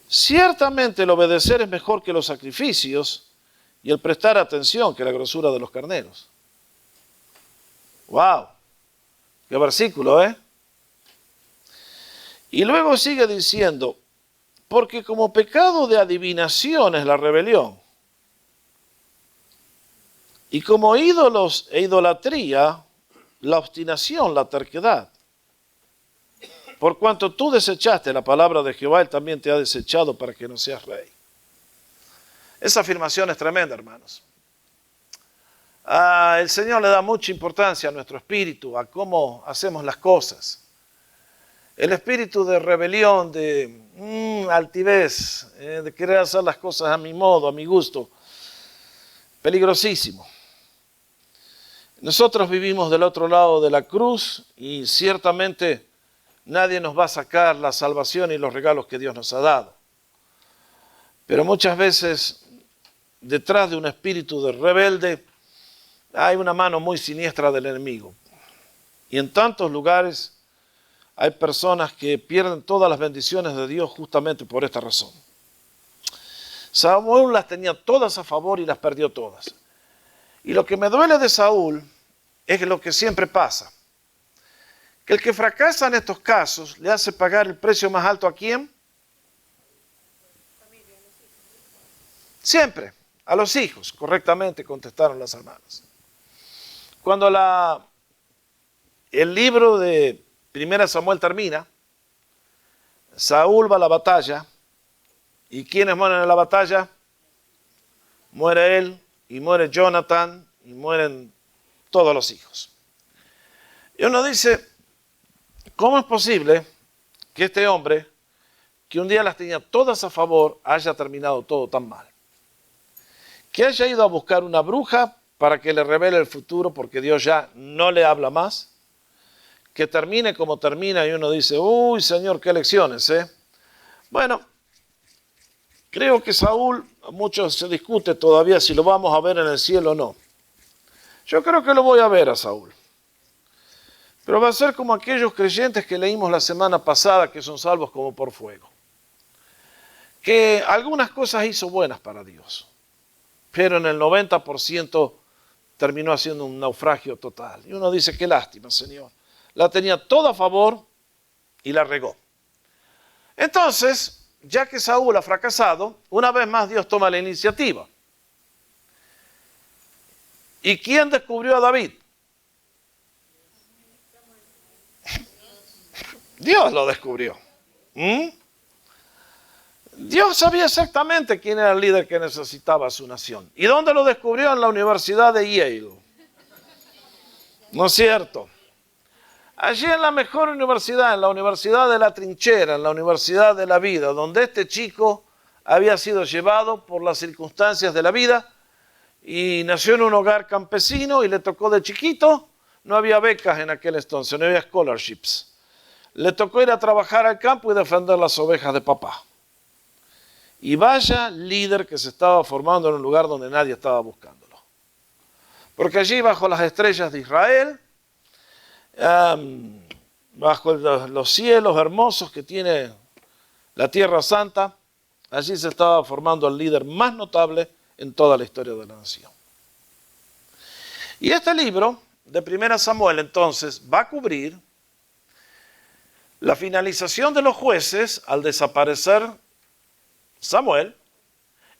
Ciertamente el obedecer es mejor que los sacrificios y el prestar atención que la grosura de los carneros. ¡Wow! ¡Qué versículo, Y luego sigue diciendo, porque como pecado de adivinación es la rebelión, y como ídolos e idolatría, la obstinación, la terquedad. Por cuanto tú desechaste la palabra de Jehová, Él también te ha desechado para que no seas rey. Esa afirmación es tremenda, hermanos. El Señor le da mucha importancia a nuestro espíritu, a cómo hacemos las cosas. El espíritu de rebelión, de altivez, de querer hacer las cosas a mi modo, a mi gusto, peligrosísimo. Nosotros vivimos del otro lado de la cruz y ciertamente nadie nos va a sacar la salvación y los regalos que Dios nos ha dado. Pero muchas veces detrás de un espíritu de rebelde hay una mano muy siniestra del enemigo. Y en tantos lugares hay personas que pierden todas las bendiciones de Dios justamente por esta razón. Saúl las tenía todas a favor y las perdió todas. Y lo que me duele de Saúl es lo que siempre pasa. Que el que fracasa en estos casos le hace pagar el precio más alto ¿a quién? Siempre, a los hijos, correctamente contestaron las hermanas. Cuando el libro de 1 Samuel termina, Saúl va a la batalla, ¿y quiénes mueren en la batalla? Muere él, y muere Jonathan, y mueren todos los hijos. Y uno dice, ¿cómo es posible que este hombre, que un día las tenía todas a favor, haya terminado todo tan mal? Que haya ido a buscar una bruja para que le revele el futuro porque Dios ya no le habla más. Que termine como termina y uno dice, uy, Señor, qué lecciones, ¿eh? Bueno, creo que Saúl, mucho se discute todavía si lo vamos a ver en el cielo o no. Yo creo que lo voy a ver a Saúl. Pero va a ser como aquellos creyentes que leímos la semana pasada que son salvos como por fuego. Que algunas cosas hizo buenas para Dios, pero en el 90% terminó haciendo un naufragio total. Y uno dice, qué lástima, Señor. La tenía toda a favor y la regó. Entonces, ya que Saúl ha fracasado, una vez más Dios toma la iniciativa. ¿Y quién descubrió a David? Dios lo descubrió. Dios sabía exactamente quién era el líder que necesitaba su nación. ¿Y dónde lo descubrió? En la Universidad de Yale. ¿No es cierto? Allí en la mejor universidad, en la Universidad de la Trinchera, en la Universidad de la Vida, donde este chico había sido llevado por las circunstancias de la vida y nació en un hogar campesino y le tocó de chiquito, no había becas en aquel entonces, no había scholarships. Le tocó ir a trabajar al campo y defender las ovejas de papá. Y vaya líder que se estaba formando en un lugar donde nadie estaba buscándolo. Porque allí bajo las estrellas de Israel, bajo los cielos hermosos que tiene la Tierra Santa, allí se estaba formando el líder más notable en toda la historia de la nación. Y este libro de 1 Samuel entonces va a cubrir la finalización de los jueces al desaparecer Samuel,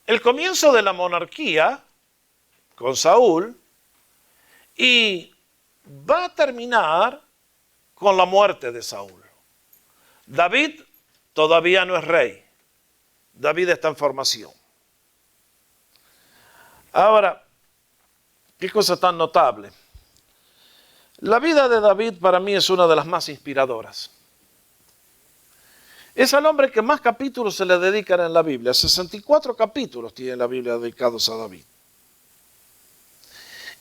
el comienzo de la monarquía con Saúl y va a terminar con la muerte de Saúl. David todavía no es rey. David está en formación. Ahora, qué cosa tan notable. La vida de David para mí es una de las más inspiradoras. Es al hombre que más capítulos se le dedican en la Biblia. 64 capítulos tiene la Biblia dedicados a David.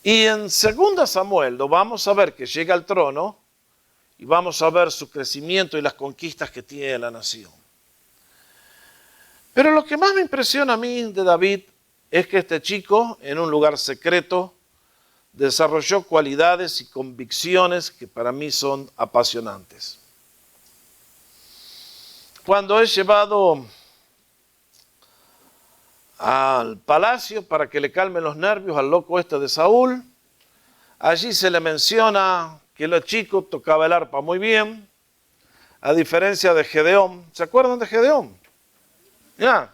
Y en 2 Samuel lo vamos a ver que llega al trono y vamos a ver su crecimiento y las conquistas que tiene la nación. Pero lo que más me impresiona a mí de David es que este chico, en un lugar secreto, desarrolló cualidades y convicciones que para mí son apasionantes. Cuando es llevado al palacio para que le calmen los nervios al loco este de Saúl, allí se le menciona que el chico tocaba el arpa muy bien, a diferencia de Gedeón. ¿Se acuerdan de Gedeón? Ya.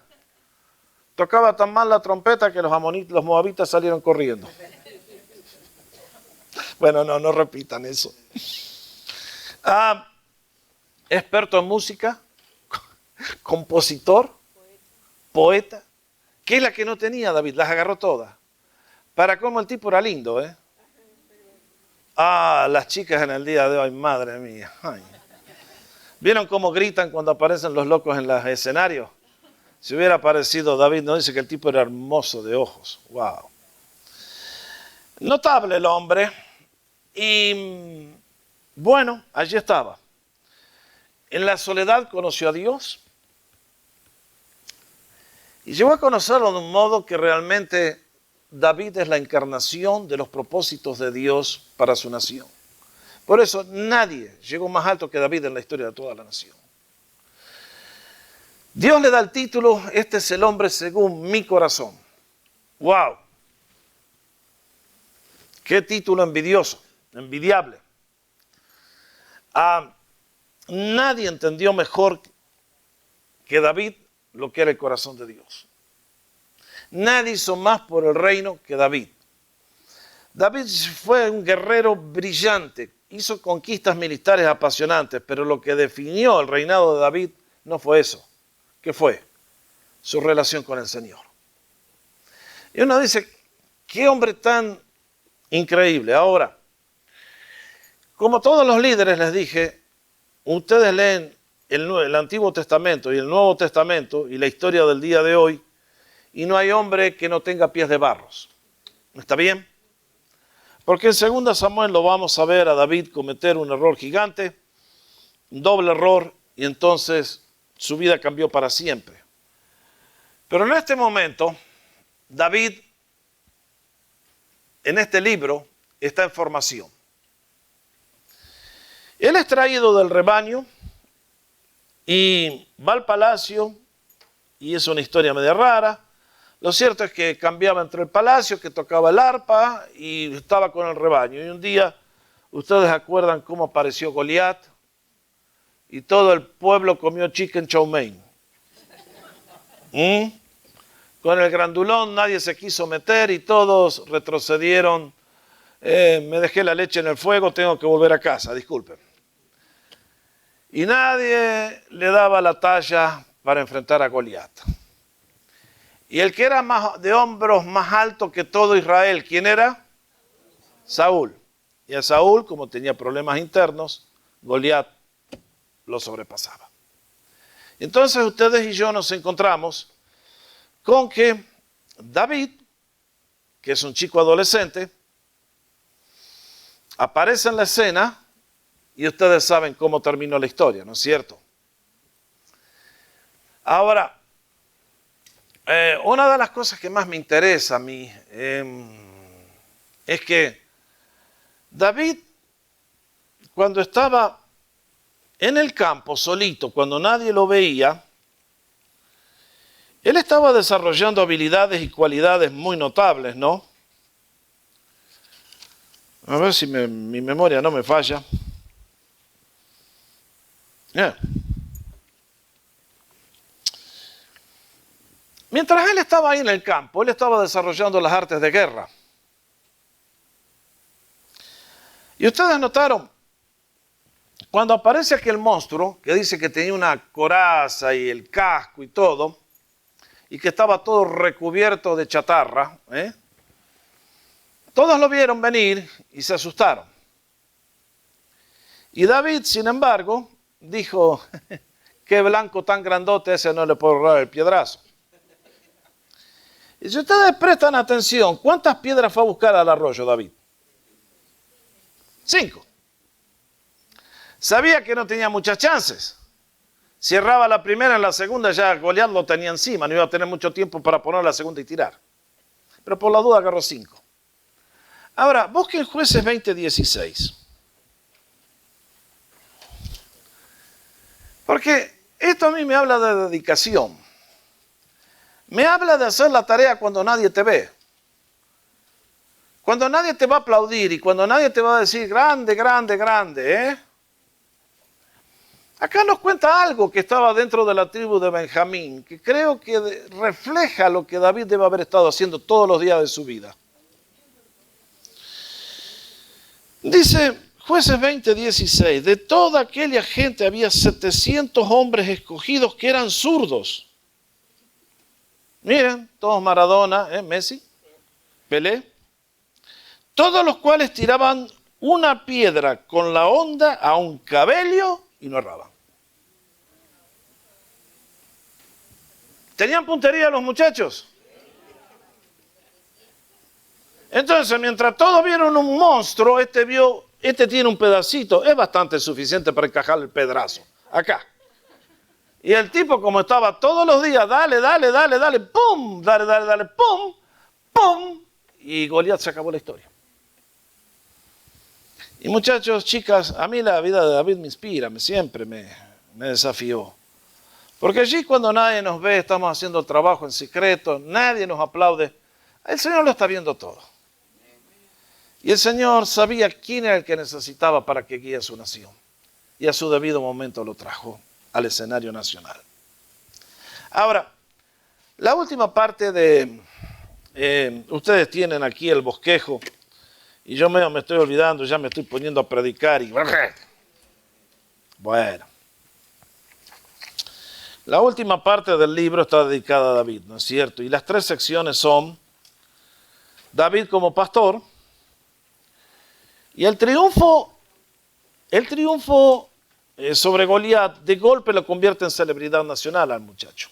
Tocaba tan mal la trompeta que los moabitas salieron corriendo. Bueno, no repitan eso. Experto en música, compositor, poeta, que es la que no tenía David, las agarró todas. Para cómo el tipo era lindo, ¿eh? Las chicas en el día de hoy, madre mía. Ay. ¿Vieron cómo gritan cuando aparecen los locos en los escenarios? Si hubiera aparecido David, no dice que el tipo era hermoso de ojos. Wow. Notable el hombre. Y bueno, allí estaba. En la soledad conoció a Dios. Y llegó a conocerlo de un modo que realmente David es la encarnación de los propósitos de Dios para su nación. Por eso nadie llegó más alto que David en la historia de toda la nación. Dios le da el título, este es el hombre según mi corazón. ¡Wow! ¡Qué título envidioso, envidiable! Nadie entendió mejor que David lo que era el corazón de Dios. Nadie hizo más por el reino que David. David fue un guerrero brillante, hizo conquistas militares apasionantes, pero lo que definió el reinado de David no fue eso. ¿Qué fue? Su relación con el Señor. Y uno dice, qué hombre tan increíble. Ahora, como todos los líderes les dije, ustedes leen el Antiguo Testamento y el Nuevo Testamento y la historia del día de hoy, y no hay hombre que no tenga pies de barros. ¿Está bien? Porque en 2 Samuel lo vamos a ver a David cometer un error gigante, un doble error, y entonces su vida cambió para siempre. Pero en este momento, David, en este libro, está en formación. Él es traído del rebaño y va al palacio, y es una historia media rara. Lo cierto es que cambiaba entre el palacio, que tocaba el arpa, y estaba con el rebaño. Y un día, ustedes acuerdan cómo apareció Goliat, y todo el pueblo comió chicken chow mein. Con el grandulón nadie se quiso meter y todos retrocedieron. Me dejé la leche en el fuego, tengo que volver a casa, disculpen. Y nadie le daba la talla para enfrentar a Goliat. Y el que era de hombros más alto que todo Israel, ¿quién era? Saúl. Y a Saúl, como tenía problemas internos, Goliat lo sobrepasaba. Entonces ustedes y yo nos encontramos con que David, que es un chico adolescente, aparece en la escena y ustedes saben cómo terminó la historia, ¿no es cierto? Ahora, una de las cosas que más me interesa a mí es que David, cuando estaba en el campo solito, cuando nadie lo veía, él estaba desarrollando habilidades y cualidades muy notables, ¿no? A ver si mi memoria no me falla. Mientras él estaba ahí en el campo, él estaba desarrollando las artes de guerra. Y ustedes notaron, cuando aparece aquel monstruo, que dice que tenía una coraza y el casco y todo, y que estaba todo recubierto de chatarra, todos lo vieron venir y se asustaron. Y David, sin embargo, dijo, qué blanco tan grandote, ese no le puedo ahorrar el piedrazo. Y si ustedes prestan atención, ¿cuántas piedras fue a buscar al arroyo David? 5. Sabía que no tenía muchas chances. Si erraba la primera, en la segunda ya Goliat lo tenía encima, no iba a tener mucho tiempo para poner la segunda y tirar. Pero por la duda agarró 5. Ahora, busquen Jueces 20:16. Porque esto a mí me habla de dedicación. Me habla de hacer la tarea cuando nadie te ve. Cuando nadie te va a aplaudir y cuando nadie te va a decir grande, grande, grande, Acá nos cuenta algo que estaba dentro de la tribu de Benjamín, que creo que refleja lo que David debe haber estado haciendo todos los días de su vida. Dice Jueces 20:16, de toda aquella gente había 700 hombres escogidos que eran zurdos. Miren, todos Maradona, Messi, Pelé, todos los cuales tiraban una piedra con la honda a un cabello y no erraban. ¿Tenían puntería los muchachos? Entonces, mientras todos vieron un monstruo, este tiene un pedacito, es bastante suficiente para encajar el pedrazo, acá. Y el tipo, como estaba todos los días, dale, dale, dale, dale, pum, dale, dale, dale, pum, pum, y Goliat se acabó la historia. Y muchachos, chicas, a mí la vida de David me inspira, siempre me desafió. Porque allí cuando nadie nos ve, estamos haciendo el trabajo en secreto, nadie nos aplaude, el Señor lo está viendo todo. Y el Señor sabía quién era el que necesitaba para que guíe a su nación. Y a su debido momento lo trajo al escenario nacional. Ahora, la última parte de ustedes tienen aquí el bosquejo y yo me estoy olvidando, ya me estoy poniendo a predicar y... Bueno. La última parte del libro está dedicada a David, ¿no es cierto? Y las 3 secciones son David como pastor y el triunfo sobre Goliat de golpe lo convierte en celebridad nacional al muchacho.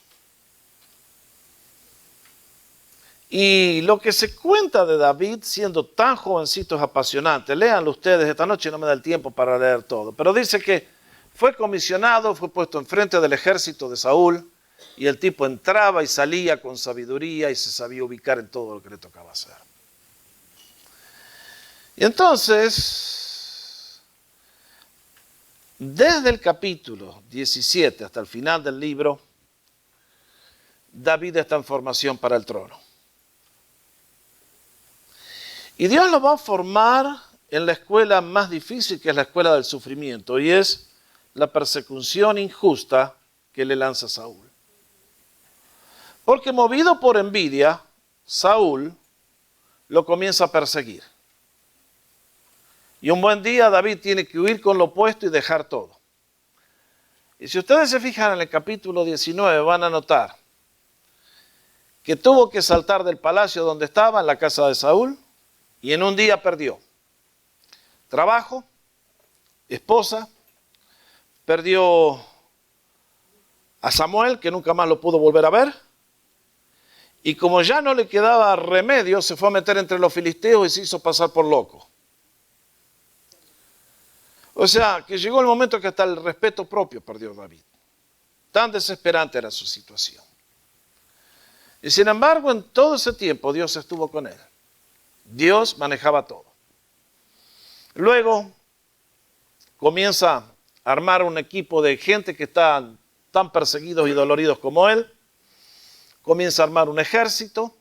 Y lo que se cuenta de David siendo tan jovencito es apasionante. Léanlo ustedes, esta noche no me da el tiempo para leer todo. Pero dice que fue comisionado, fue puesto enfrente del ejército de Saúl y el tipo entraba y salía con sabiduría y se sabía ubicar en todo lo que le tocaba hacer. Y entonces, desde el capítulo 17 hasta el final del libro, David está en formación para el trono. Y Dios lo va a formar en la escuela más difícil, que es la escuela del sufrimiento, y es la persecución injusta que le lanza Saúl. Porque movido por envidia, Saúl lo comienza a perseguir. Y un buen día David tiene que huir con lo opuesto y dejar todo. Y si ustedes se fijan en el capítulo 19, van a notar que tuvo que saltar del palacio donde estaba, en la casa de Saúl, y en un día perdió trabajo, esposa, perdió a Samuel, que nunca más lo pudo volver a ver, y como ya no le quedaba remedio, se fue a meter entre los filisteos y se hizo pasar por loco. O sea, que llegó el momento que hasta el respeto propio perdió David. Tan desesperante era su situación. Y sin embargo, en todo ese tiempo Dios estuvo con él. Dios manejaba todo. Luego comienza a armar un equipo de gente que están tan perseguidos y doloridos como él. Comienza a armar un ejército.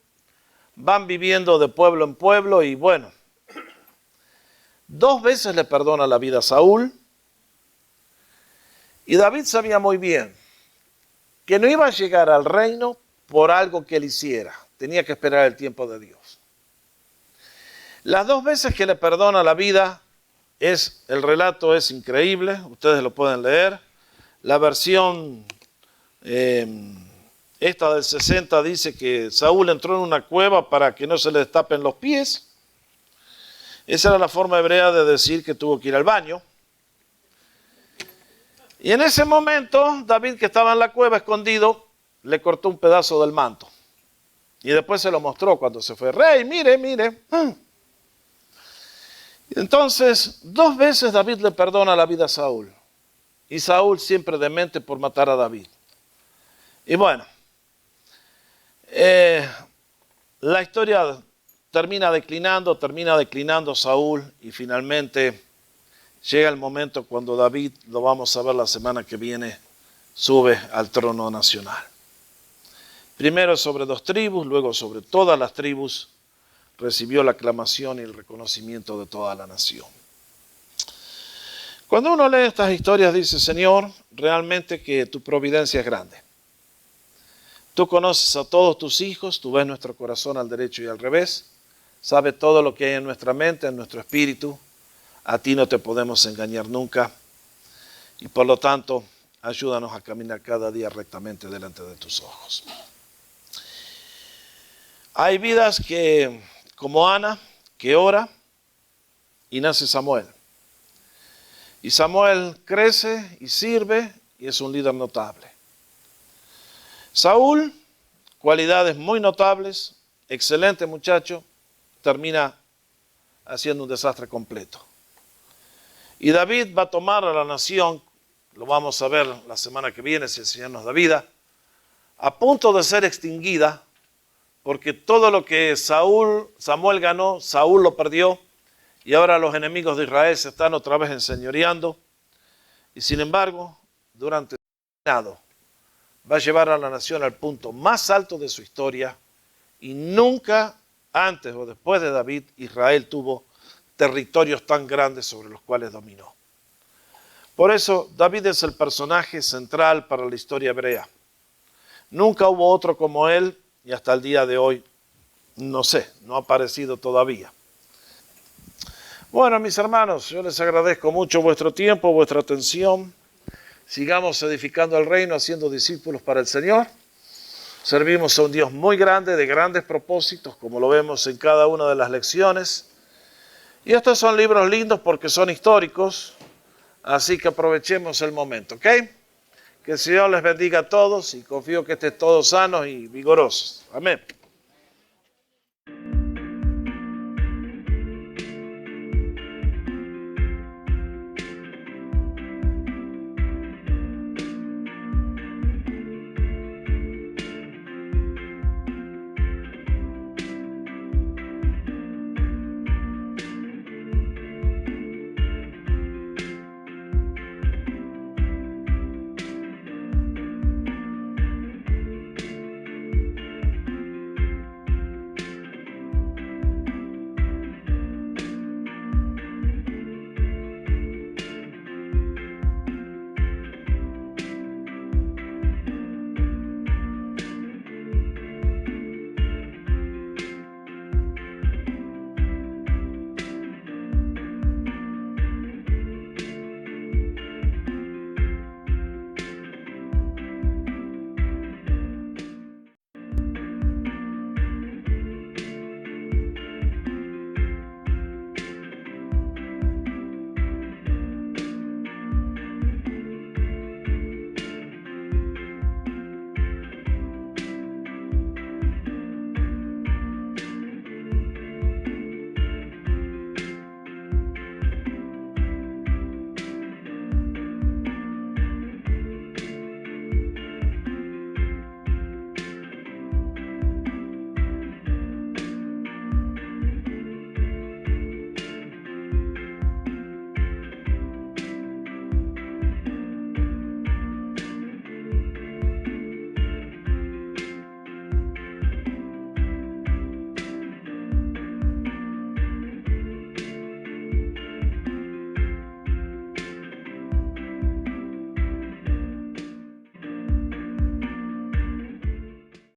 Van viviendo de pueblo en pueblo y bueno, 2 veces le perdona la vida a Saúl. Y David sabía muy bien que no iba a llegar al reino por algo que él hiciera. Tenía que esperar el tiempo de Dios. Las 2 veces que le perdona la vida, el relato es increíble, ustedes lo pueden leer. La versión esta del 60 dice que Saúl entró en una cueva para que no se le destapen los pies. Esa era la forma hebrea de decir que tuvo que ir al baño. Y en ese momento, David, que estaba en la cueva escondido, le cortó un pedazo del manto. Y después se lo mostró cuando se fue. Rey, mire, mire. Entonces, 2 veces David le perdona la vida a Saúl. Y Saúl siempre demente por matar a David. Y bueno, la historia termina declinando Saúl y finalmente llega el momento cuando David, lo vamos a ver la semana que viene, sube al trono nacional. Primero sobre 2 tribus, luego sobre todas las tribus, recibió la aclamación y el reconocimiento de toda la nación. Cuando uno lee estas historias dice, Señor, realmente que tu providencia es grande. Tú conoces a todos tus hijos, tú ves nuestro corazón al derecho y al revés, sabes todo lo que hay en nuestra mente, en nuestro espíritu. A ti no te podemos engañar nunca y por lo tanto, ayúdanos a caminar cada día rectamente delante de tus ojos. Hay vidas como Ana, que ora y nace Samuel. Y Samuel crece y sirve y es un líder notable. Saúl, cualidades muy notables, excelente muchacho, termina haciendo un desastre completo. Y David va a tomar a la nación, lo vamos a ver la semana que viene si el Señor nos da vida, a punto de ser extinguida, porque todo lo que Samuel ganó, Saúl lo perdió, y ahora los enemigos de Israel se están otra vez enseñoreando. Y sin embargo, durante su reinado, va a llevar a la nación al punto más alto de su historia, y nunca antes o después de David, Israel tuvo territorios tan grandes sobre los cuales dominó. Por eso, David es el personaje central para la historia hebrea. Nunca hubo otro como él, y hasta el día de hoy No sé, no ha aparecido todavía. Bueno, mis hermanos, yo les agradezco mucho vuestro tiempo, vuestra atención. Sigamos edificando el reino, haciendo discípulos para el Señor. Servimos a un Dios muy grande, de grandes propósitos, como lo vemos en cada una de las lecciones. Y estos son libros lindos porque son históricos, así que aprovechemos el momento, ¿ok? Que el Señor les bendiga a todos y confío que estén todos sanos y vigorosos. Amén.